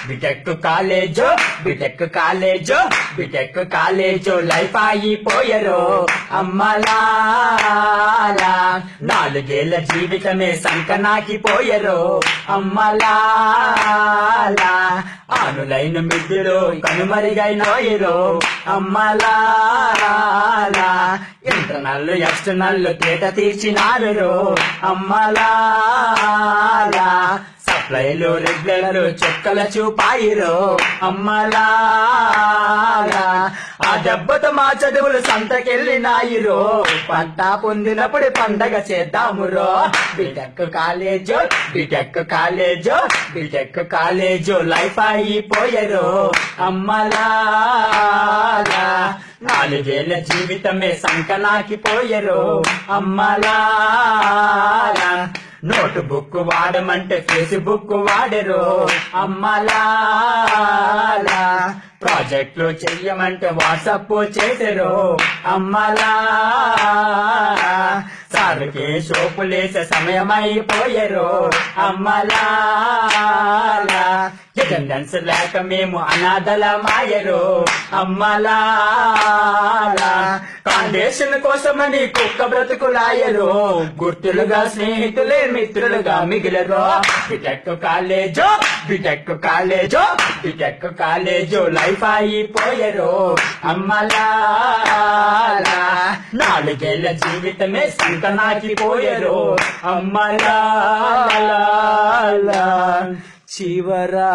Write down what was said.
BTech కాలేజో BTech కాలేజో BTech కాలేజో life అయిపోయరో అమ్మలా 4 ఏళ్ల జీవితమే సంకనాకిపోయరో అమ్మలా ఆనులైన మిద్దులో కనుమరిగైనాయిరో అమ్మలా ఇంటర్నల్లు ఎక్స్టర్నల్లు తేట తీర్చినారు అమ్మలా సప్లైలు రెగ్యులర్లు చుక్కల చూపాయిరో అమ్మలా ఆ దెబ్బతో మా చదువులు సంతకెళ్ళినాయిరో పంట పొందినప్పుడు పండగ చేద్దామురో బిటెక్ కాలేజో బిటెక్ కాలేజో బిటెక్ కాలేజో లైఫ్ అయిపోయరో అమ్మలా 4 ఏళ్ల జీవితమే సంకనాకిపోయరో అమ్మలా నోట్ బుక్ వాడమంటే ఫేస్బుక్ వాడరు అమ్మలా ప్రాజెక్టులు చెయ్యమంటే వాట్సాప్ చేసరు అమ్మలా సార్కి షోపులేసే సమయమైపోయారు అమ్మలా అటెండెన్స్ లేక మేము అనాథలమాయరు అమ్మలా ఫౌండేషన్ కోసమని కుక్క బ్రతుకులాయరు గుర్తులుగా స్నేహితులే మిత్రులుగా మిగిలరు బిటెక్ కాలేజో బిటెక్ కాలేజో బిటెక్ కాలేజో లైఫ్ అయిపోయరు అమ్మలా 4 ఏళ్ల జీవితమే సంకనాకిపోయరు అమ్మలా చివరా